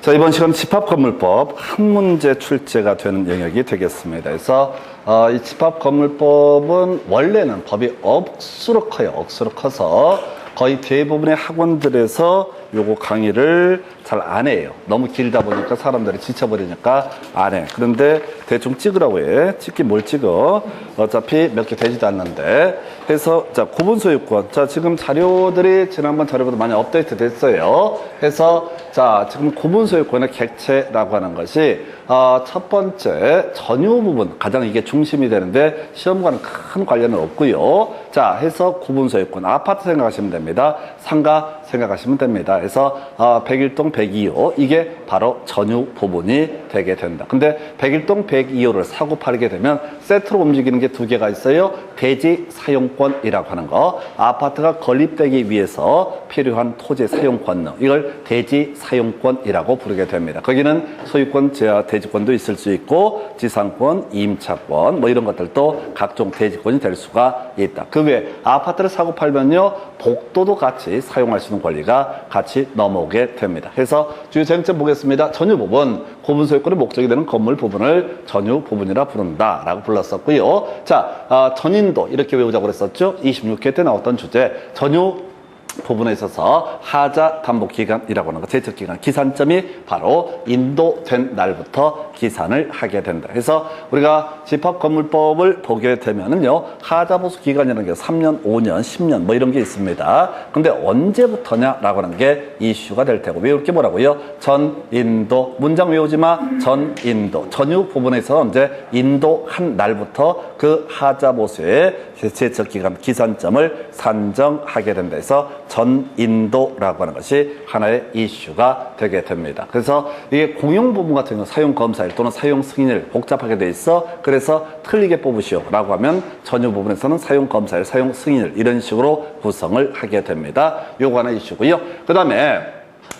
자, 이번 시간 집합건물법 한 문제 출제가 되는 영역이 되겠습니다. 그래서 이 집합건물법은 원래는 법이 억수로 커요. 억수로 커서 거의 대부분의 학원들에서 요거 강의를 잘 안 해요. 너무 길다 보니까 사람들이 지쳐버리니까 안 해. 그런데 대충 찍으라고 해. 찍긴 뭘 찍어. 어차피 몇 개 되지도 않는데. 해서, 자, 구분소유권. 자, 지금 자료들이 지난번 자료보다 많이 업데이트 됐어요. 해서, 자, 지금 구분소유권의 객체라고 하는 것이, 첫 번째, 전유 부분. 가장 이게 중심이 되는데, 시험과는 큰 관련은 없고요. 자, 해서 구분소유권. 아파트 생각하시면 됩니다. 상가 생각하시면 됩니다. 그래서 101동 102호 이게 바로 전유 부분이 되게 된다. 근데 101동 102호를 사고 팔게 되면 세트로 움직이는 게 두 개가 있어요. 대지 사용권이라고 하는 거. 아파트가 건립되기 위해서 필요한 토지 사용 권능. 이걸 대지 사용권이라고 부르게 됩니다. 거기는 소유권, 제한 대지권도 있을 수 있고 지상권, 임차권 뭐 이런 것들도 각종 대지권이 될 수가 있다. 그 외에 아파트를 사고 팔면요. 복도도 같이 사용할 수 있는 권리가 같이 넘어오게 됩니다. 그래서 주요 쟁점 보겠습니다. 전유 부분, 구분소유권의 목적이 되는 건물 부분을 전유 부분이라 부른다라고 불렀었고요. 자, 전인도 이렇게 외우자고 그랬었죠. 26회 때 나왔던 주제, 전유 부분에 있어서 하자 담보 기간이라고 하는 거, 제척 기간, 기산점이 바로 인도된 날부터 기산을 하게 된다. 그래서 우리가 집합건물법을 보게 되면은요, 하자 보수 기간이라는 게 3년, 5년, 10년 뭐 이런 게 있습니다. 근데 언제부터냐라고 하는 게 이슈가 될 테고, 외울 게 뭐라고요? 전, 인도. 문장 외우지 마. 전, 인도. 전유 부분에서 언제 인도한 날부터 그 하자 보수의 제척 기간, 기산점을 산정하게 된다. 해서 전인도라고 하는 것이 하나의 이슈가 되게 됩니다. 그래서 이게 공용 부분 같은 경우 사용 검사일 또는 사용 승인일 복잡하게 돼 있어. 그래서 틀리게 뽑으시오 라고 하면 전유 부분에서는 사용 검사일, 사용 승인일 이런 식으로 구성을 하게 됩니다. 요거 하나 이슈고요. 그 다음에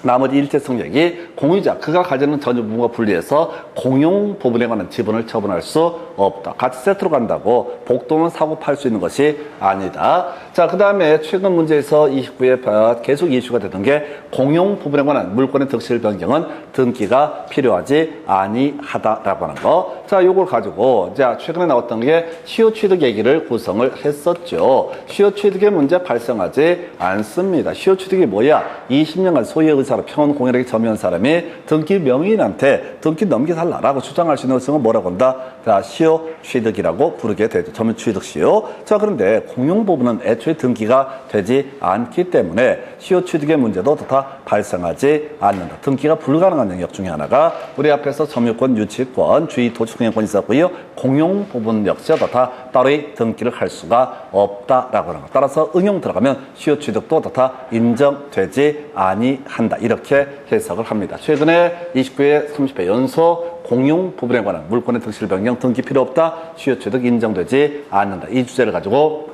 나머지 일체성 얘기, 공유자, 그가 가지는 전유 부분과 분리해서 공용 부분에 관한 지분을 처분할 수 없다. 같이 세트로 간다고 복도는 사고 팔 수 있는 것이 아니다. 자, 그 다음에 최근 문제에서 29회 계속 이슈가 되던 게 공용 부분에 관한 물권의 득실 변경은 등기가 필요하지 아니하다라고 하는 거. 자, 요걸 가지고, 자, 최근에 나왔던 게 시효 취득 얘기를 구성을 했었죠. 시효 취득의 문제 발생하지 않습니다. 시효 취득이 뭐야? 20년간 소유의 의사로 평온 공연하게 점유한 사람이 등기 명의인한테 등기 넘겨달라라고 주장할 수 있는 것은 뭐라고 한다? 자, 시효 취득이라고 부르게 되죠. 점유 취득 시효. 자, 그런데 공용 부분은 애초에 등기가 되지 않기 때문에 시효 취득의 문제도 다 발생하지 않는다. 등기가 불가능한 영역 중에 하나가 우리 앞에서 점유권, 유치권, 주의 도축 행위권이 있었고요. 공용 부분 역시 다 따로의 등기를 할 수가 없다라고 하는 것. 따라서 응용 들어가면 시효 취득도 다 인정되지 아니한다. 이렇게 해석을 합니다. 최근에 29회, 30회 연속 공용 부분에 관한 물권의 득실 변경 등기 필요 없다. 시효 취득 인정되지 않는다. 이 주제를 가지고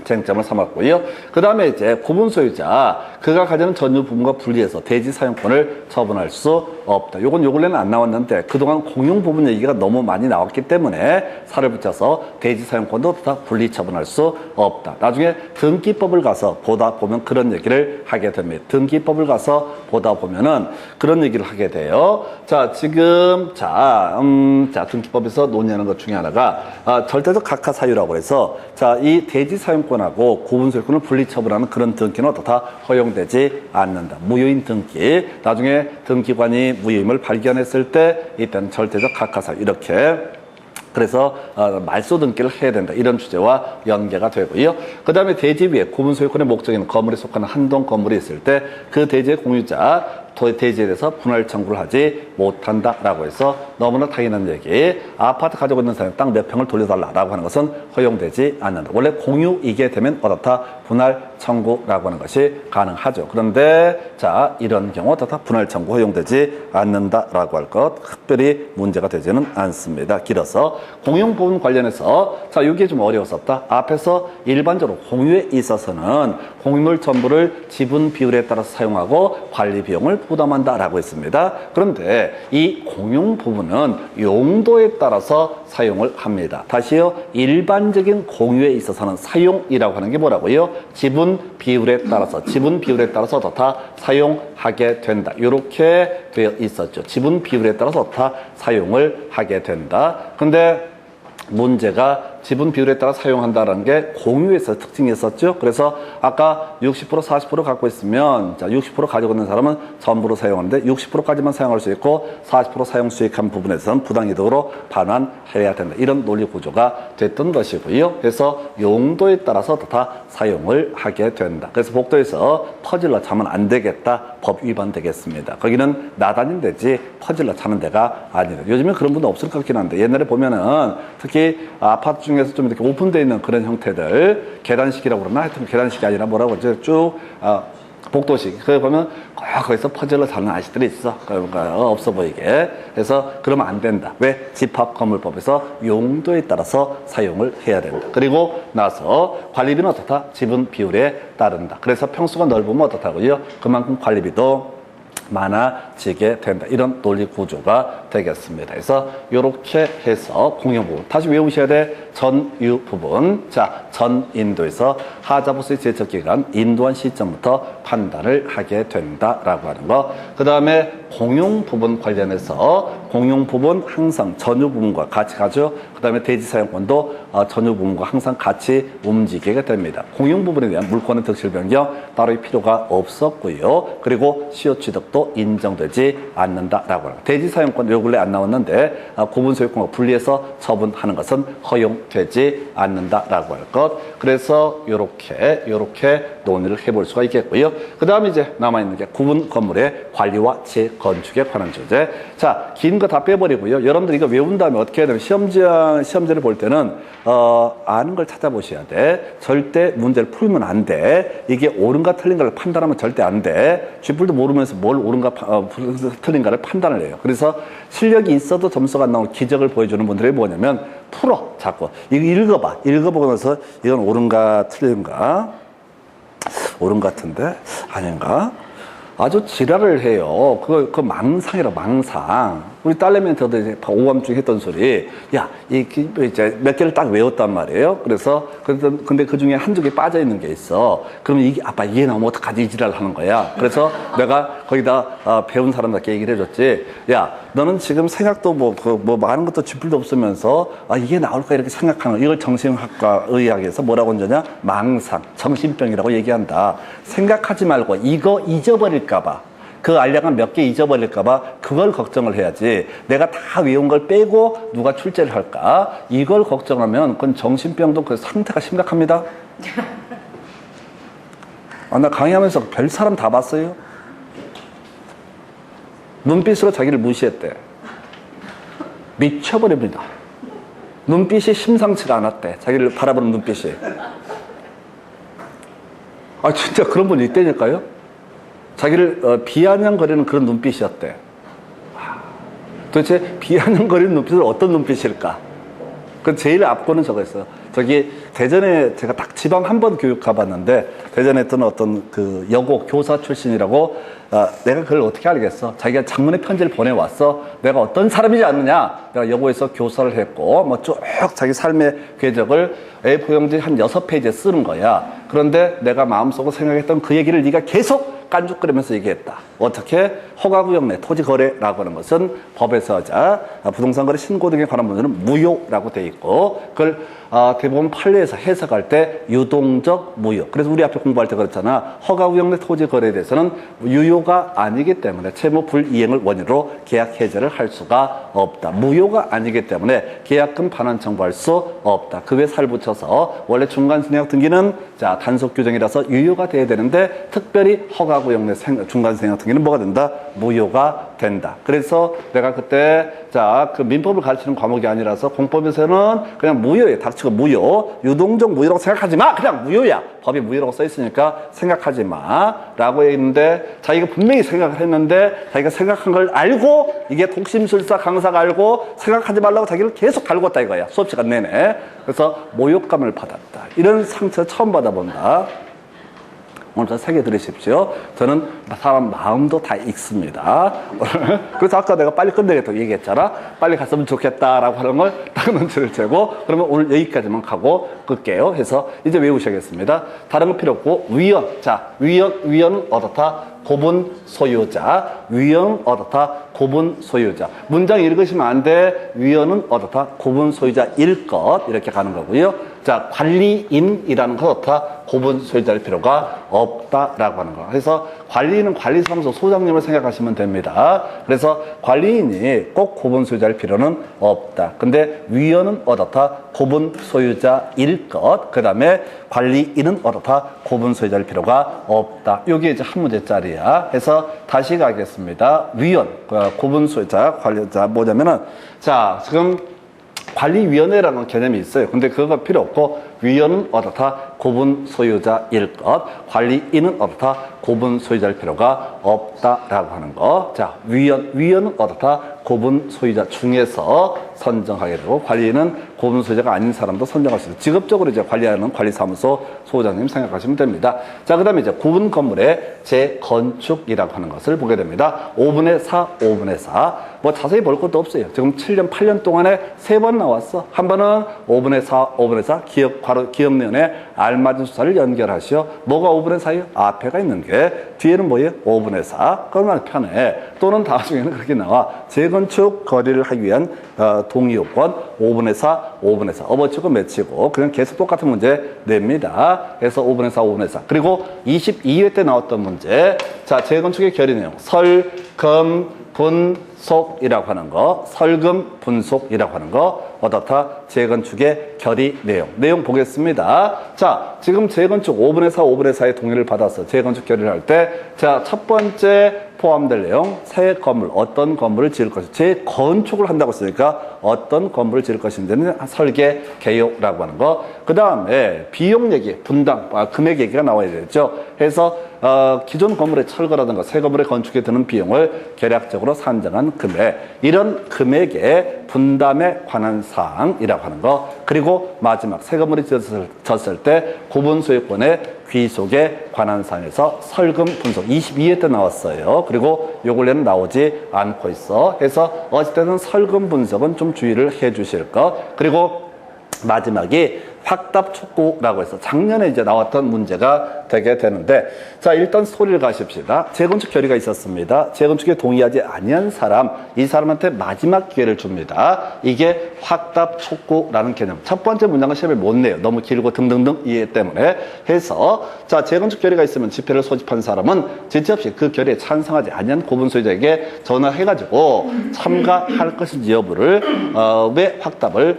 쟁점을 삼았고요. 그 다음에 이제 구분소유자, 그가 가지는 전유 부분과 분리해서 대지 사용권을 처분할 수 없다. 요건 요 근래는 안 나왔는데 그동안 공용 부분 얘기가 너무 많이 나왔기 때문에 살을 붙여서 대지 사용권도 다 분리 처분할 수 없다. 나중에 등기법을 가서 보다 보면 그런 얘기를 하게 됩니다. 등기법을 가서 보다 보면은 그런 얘기를 하게 돼요. 자, 지금 자, 등기법에서 논의하는 것 중에 하나가 절대적 각하 사유라고 해서 자, 이 대지 사용권하고 구분소유권을 분리 처분하는 그런 등기는 다 허용되지 않는다. 무효인 등기. 나중에 등기관이 무효임을 발견했을 때 이때는 절대적 각하사유 이렇게 그래서 말소 등기를 해야 된다. 이런 주제와 연계가 되고요. 그 다음에 대지 위에 구분소유권의 목적인 건물에 속하는 한동 건물이 있을 때 그 대지의 공유자 대지에 대해서 분할 청구를 하지 못한다라고 해서 너무나 당연한 얘기. 아파트 가지고 있는 사람이 땅 몇 평을 돌려달라라고 하는 것은 허용되지 않는다. 원래 공유이게 되면 어떻다? 분할 청구라고 하는 것이 가능하죠. 그런데 자, 이런 경우 다 분할 청구 허용되지 않는다라고 할 것 특별히 문제가 되지는 않습니다. 길어서 공용 부분 관련해서 자, 이게 좀 어려웠었다. 앞에서 일반적으로 공유에 있어서는 공유물 전부를 지분 비율에 따라서 사용하고 관리 비용을 부담한다라고 했습니다. 그런데 이 공용 부분은 용도에 따라서 사용을 합니다. 다시요, 일반적인 공유에 있어서는 사용이라고 하는 게 뭐라고요? 지분 비율에 따라서 다 사용하게 된다. 이렇게 되어 있었죠. 지분 비율에 따라서 다 사용을 하게 된다. 근데 문제가 지분 비율에 따라 사용한다는 게 공유에서 특징이 있었죠. 그래서 아까 60% 40% 갖고 있으면, 자, 60% 가지고 있는 사람은 전부로 사용하는데 60%까지만 사용할 수 있고 40% 사용 수익한 부분에서는 부당이득으로 반환해야 된다. 이런 논리 구조가 됐던 것이고요. 그래서 용도에 따라서 다 사용을 하게 된다. 그래서 복도에서 퍼질러 차면 안 되겠다. 법 위반 되겠습니다. 거기는 나다닌 데지 퍼질러 차는 데가 아니다. 요즘에 그런 분도 없을 것 같긴 한데 옛날에 보면은 특히 아파트 중에서 좀 이렇게 오픈되어 있는 그런 형태들, 계단식이라고 그러나 하여튼 계단식이 아니라 뭐라고 그러죠? 쭉 복도식. 그거 보면 거기서 퍼즐로 자는 아저씨들이 있어. 그러니까 없어 보이게. 그래서 그러면 안 된다. 왜? 집합건물법에서 용도에 따라서 사용을 해야 된다. 그리고 나서 관리비는 어떻다? 지분 비율에 따른다. 그래서 평수가 넓으면 어떻다고요? 그만큼 관리비도 많아지게 된다. 이런 논리 구조가 되겠습니다. 그래서 이렇게 해서 공용 부분 다시 외우셔야 돼. 전유 부분. 자, 전인도에서 하자보스의 제척 기간 인도한 시점부터 판단을 하게 된다라고 하는 거. 그 다음에 공용 부분 관련해서 공용 부분 항상 전유 부분과 같이 가죠. 그 다음에 대지 사용권도 전유 부분과 항상 같이 움직이게 됩니다. 공용 부분에 대한 물권의 득실 변경 따로 필요가 없었고요. 그리고 시효 취득도 인정되지 않는다라고 합니다. 대지 사용권 요 근래 안 나왔는데 구분 소유권과 분리해서 처분하는 것은 허용되지 않는다라고 할 것. 그래서 요렇게 논의를 해볼 수가 있겠고요. 그 다음에 이제 남아있는 게 구분 건물의 관리와 재건축에 관한 주제. 자, 긴 거 다 빼버리고요. 여러분들 이거 외운 다음에 어떻게 해야 되면 시험지를 볼 때는 아는 걸 찾아보셔야 돼. 절대 문제를 풀면 안 돼. 이게 옳은가 틀린가를 판단하면 절대 안 돼. 쥐뿔도 모르면서 뭘 옳은가 틀린가를 판단을 해요. 그래서 실력이 있어도 점수가 안 나오는 기적을 보여주는 분들이 뭐냐면 풀어 자꾸 이거 읽어봐. 읽어보고 나서 이건 옳은가 틀린가, 옳은 것 같은데 아닌가, 아주 지랄을 해요. 그거 망상이라 망상. 우리 딸내미한테도 이제 오밤중에 했던 소리. 야, 이제 몇 개를 딱 외웠단 말이에요. 그래서 근데 그 중에 한두 개 빠져 있는 게 있어. 그러면 이게 아빠 이해 나오면 어떡하지 이 지랄 하는 거야. 그래서 내가 거기다 배운 사람답게 얘기를 해줬지. 야, 너는 지금 생각도 뭐 많은 것도 쥐뿔도 없으면서 이게 나올까 이렇게 생각하는 거. 이걸 정신학과 의학에서 뭐라고 하느냐? 망상, 정신병이라고 얘기한다. 생각하지 말고 이거 잊어버릴까봐. 그 알량한 몇 개 잊어버릴까봐 그걸 걱정을 해야지. 내가 다 외운 걸 빼고 누가 출제를 할까? 이걸 걱정하면 그건 정신병도 그 상태가 심각합니다. 나 강의하면서 별 사람 다 봤어요. 눈빛으로 자기를 무시했대. 미쳐버립니다. 눈빛이 심상치가 않았대. 자기를 바라보는 눈빛이. 진짜 그런 분이 있다니까요. 자기를 비아냥거리는 그런 눈빛이었대. 도대체 비아냥거리는 눈빛은 어떤 눈빛일까? 그 제일 앞거는 저거였어요. 저기 대전에 제가 딱 지방 한 번 교육 가봤는데 대전에 있던 어떤 그 여고 교사 출신이라고 내가 그걸 어떻게 알겠어? 자기가 장문의 편지를 보내왔어. 내가 어떤 사람이지 않느냐? 내가 여고에서 교사를 했고 뭐 쭉 자기 삶의 궤적을 A4 용지 한 6페이지에 쓰는 거야. 그런데 내가 마음속으로 생각했던 그 얘기를 네가 계속 깐죽거리면서 얘기했다. 어떻게? 허가구역 내 토지거래라고 하는 것은 법에서 부동산거래 신고 등에 관한 문제는 무효라고 돼 있고 그걸 대법원 판례에서 해석할 때 유동적 무효. 그래서 우리 앞에 공부할 때 그랬잖아. 허가구역 내 토지거래에 대해서는 유효가 아니기 때문에 채무 불이행을 원인으로 계약 해제를 할 수가 없다. 무효가 아니기 때문에 계약금 반환 청구할 수 없다. 그 외 살 붙여서 원래 중간신용 등기는 단속 규정이라서 유효가 돼야 되는데 특별히 허가구역 내 중간신용 등기는 뭐가 된다? 무효가 된다. 그래서 내가 그때 그 민법을 가르치는 과목이 아니라서 공법에서는 그냥 무효예요. 닥치고 무효. 유동적 무효라고 생각하지 마. 그냥 무효야. 법에 무효라고 써 있으니까 생각하지 마. 라고 했는데 자기가 분명히 생각을 했는데 자기가 생각한 걸 알고 이게 독심술사 강사가 알고 생각하지 말라고 자기를 계속 갈궜다 이거야. 수업 시간 내내. 그래서 모욕감을 받았다. 이런 상처 처음 받아본다. 오늘 새겨 들으십시오. 저는 사람 마음도 다 읽습니다. 그래서 아까 내가 빨리 끝내겠다고 얘기했잖아. 빨리 갔으면 좋겠다라고 하는 걸 딱 눈치를 채고 그러면 오늘 여기까지만 가고 끌게요. 해서 이제 외우셔야겠습니다. 다른 거 필요 없고 위원. 자, 위원은 어떻다? 고분 소유자. 위원은 어떻다? 고분 소유자. 문장 읽으시면 안 돼. 위원은 어떻다? 고분 소유자일 것. 이렇게 가는 거고요. 자, 관리인이라는 건 어떻다? 고분 소유자일 필요가 없다라고 하는 거. 그래서 관리인은 관리사무소 소장님을 생각하시면 됩니다. 그래서 관리인이 꼭 고분 소유자일 필요는 없다. 근데 위원은 어떻다? 고분 소유자일 것. 그 다음에 관리인은 어떻다? 고분 소유자일 필요가 없다. 이게 이제 한 문제짜리야. 해서 다시 가겠습니다. 위원, 고분 소유자, 관리자 뭐냐면은 자, 지금 관리위원회라는 개념이 있어요. 근데 그거가 필요 없고 위원은 어떻다? 고분 소유자일 것. 관리인은 어떻다? 고분 소유자일 필요가 없다라고 하는 거. 자, 위원은 어떻다? 고분 소유자 중에서 선정하게 되고 관리인은 고분 소유자가 아닌 사람도 선정할 수 있어요. 직업적으로 이제 관리하는 관리사무소 소장님 생각하시면 됩니다. 자, 그 다음에 이제 구분 건물의 재건축이라고 하는 것을 보게 됩니다. 5분의 4, 5분의 4. 뭐 자세히 볼 것도 없어요. 지금 7년, 8년 동안에 3번 나왔어. 한 번은 5분의 4, 5분의 4. 바로 기업면에 알맞은 수사를 연결하시오. 뭐가 5분의 4예요? 앞에가 있는 게. 뒤에는 뭐예요? 5분의 4. 얼마나 편해. 또는 나중에는 그렇게 나와. 재건축 거래를 하기 위한 동의요건 5분의 4, 5분의 4. 어버치고 맺히고 그냥 계속 똑같은 문제 냅니다. 그래서 5분의 4, 5분의 4. 그리고 22회 때 나왔던 문제. 자, 재건축의 결의 내용. 설, 금, 분속이라고 하는 거. 설금, 분속이라고 하는 거. 어떻다? 재건축의 결의 내용 보겠습니다. 자, 지금 재건축 5분의 4, 5분의 4의 동의를 받았어. 재건축 결의를 할 때. 자, 첫 번째 포함될 내용. 새 건물, 어떤 건물을 지을 것인지. 재건축을 한다고 했으니까 어떤 건물을 지을 것인지는 설계, 개요라고 하는 거. 그 다음에 비용 얘기, 분담, 금액 얘기가 나와야 되겠죠. 해서 기존 건물의 철거라든가 새 건물의 건축에 드는 비용을 계략적으로 산정한 금액. 이런 금액의 분담에 관한 사항이라고 하는 거. 그리고 마지막 새 건물이 지었을 때 구분 소유권의 귀속에 관한 사항에서 설금 분석 22회 때 나왔어요. 그리고 요 근래는 나오지 않고 있어. 해서 어쨌든 설금 분석은 좀 주의를 해 주실 것. 그리고 마지막이 확답 촉구라고 해서 작년에 이제 나왔던 문제가 되게 되는데, 자, 일단 소리를 가십시다. 재건축 결의가 있었습니다. 재건축에 동의하지 아니한 사람, 이 사람한테 마지막 기회를 줍니다. 이게 확답 촉구라는 개념. 첫 번째 문장은 시험에 못 내요. 너무 길고 등등등 이해 때문에. 해서 자, 재건축 결의가 있으면 집회를 소집한 사람은 지체없이 그 결의에 찬성하지 아니한 고분 소유자에게 전화해가지고 참가할 것인지 여부를 왜 확답을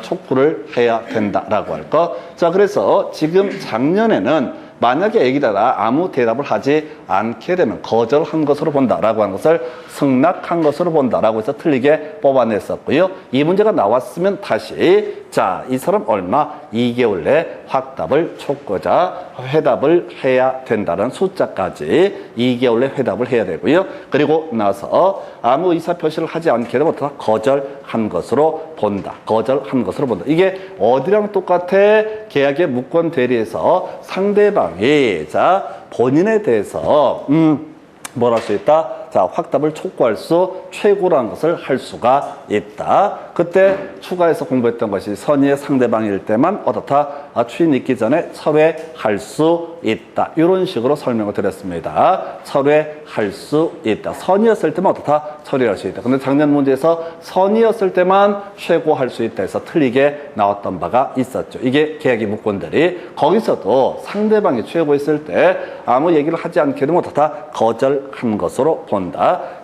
촉구를 해야 된다라고 할 거. 자, 그래서 지금 작년에는 만약에 애기다가 아무 대답을 하지 않게 되면 거절한 것으로 본다라고 하는 것을 승낙한 것으로 본다라고 해서 틀리게 뽑아냈었고요. 이 문제가 나왔으면 다시 자, 이 사람 얼마 2개월 내 확답을 촉구자 회답을 해야 된다는 숫자까지 2개월 내 회답을 해야 되고요. 그리고 나서 아무 의사표시를 하지 않게 되면 거절한 것으로 본다. 거절한 것으로 본다. 이게 어디랑 똑같아? 계약의 무권 대리에서 상대방이 자, 본인에 대해서 뭘 할 수 있다? 자, 확답을 촉구할 수, 최고라는 것을 할 수가 있다. 그때 추가해서 공부했던 것이 선의의 상대방일 때만 어떻다? 추인 있기 전에 철회할 수 있다. 이런 식으로 설명을 드렸습니다. 철회할 수 있다. 선의였을 때만 어떻다? 처리할 수 있다. 근데 작년 문제에서 선의였을 때만 최고할 수 있다 해서 틀리게 나왔던 바가 있었죠. 이게 계약의 무권들이 거기서도 상대방이 최고했을 때 아무 얘기를 하지 않게 되면 어떻다? 거절한 것으로 본다.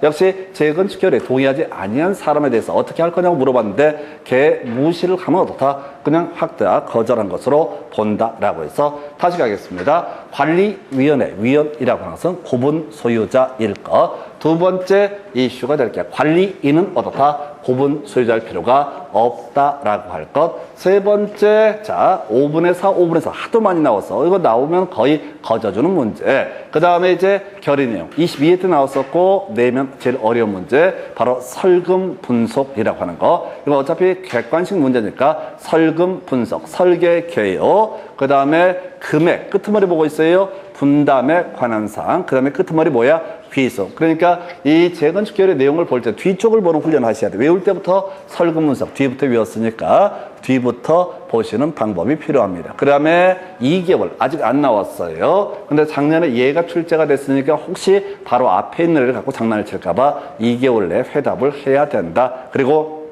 역시 재건축 결의에 동의하지 아니한 사람에 대해서 어떻게 할 거냐고 물어봤는데 걔 무시를 하면 어떻다? 그냥 확답 거절한 것으로 본다라고 해서 다시 가겠습니다. 관리위원회, 위원이라고 하는 것은 고분 소유자일 것. 두 번째 이슈가 될 게 관리인은 어떻다? 구분 소유자일 필요가 없다라고 할 것. 세 번째, 자, 5분의 4, 5분의 4 하도 많이 나와서 이거 나오면 거의 거저주는 문제. 그 다음에 이제 결의 내용 22회 때 나왔었고 내면 제일 어려운 문제 바로 설금 분속이라고 하는 거. 이거 어차피 객관식 문제니까 설금 분석, 설계 개요. 그 다음에 금액 끄트머리 보고 있어요. 분담에 관한 사항. 그 다음에 끄트머리 뭐야? 귀속. 그러니까 이 재건축 계열의 내용을 볼 때 뒤쪽을 보는 훈련 하셔야 돼. 외울 때부터 설금 분석 뒤부터 외웠으니까 뒤부터 보시는 방법이 필요합니다. 그 다음에 2개월 아직 안 나왔어요. 근데 작년에 얘가 출제가 됐으니까 혹시 바로 앞에 있는 애를 갖고 장난을 칠까봐 2개월 내에 회답을 해야 된다. 그리고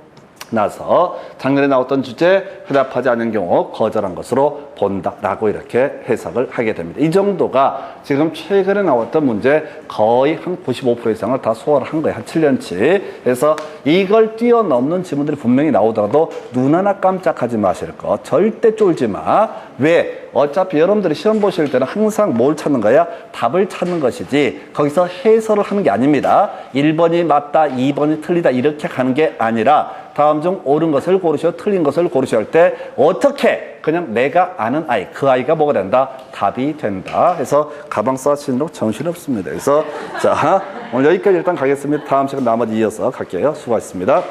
나서 작년에 나왔던 주제 회답하지 않은 경우 거절한 것으로 본다라고 이렇게 해석을 하게 됩니다. 이 정도가 지금 최근에 나왔던 문제 거의 한 95% 이상을 다 소화를 한 거예요. 한 7년치. 그래서 이걸 뛰어넘는 지문들이 분명히 나오더라도 눈 하나 깜짝하지 마실 거. 절대 쫄지 마. 왜? 어차피 여러분들이 시험 보실 때는 항상 뭘 찾는 거야? 답을 찾는 것이지 거기서 해설을 하는 게 아닙니다. 1번이 맞다, 2번이 틀리다 이렇게 가는 게 아니라 다음 중 옳은 것을 고르시오, 틀린 것을 고르시오 할 때 어떻게 그냥 내가 아는 아이, 그 아이가 뭐가 된다? 답이 된다. 그래서 가방 싸시는 정신없습니다. 그래서 자 오늘 여기까지 일단 가겠습니다. 다음 시간 나머지 이어서 갈게요. 수고하셨습니다.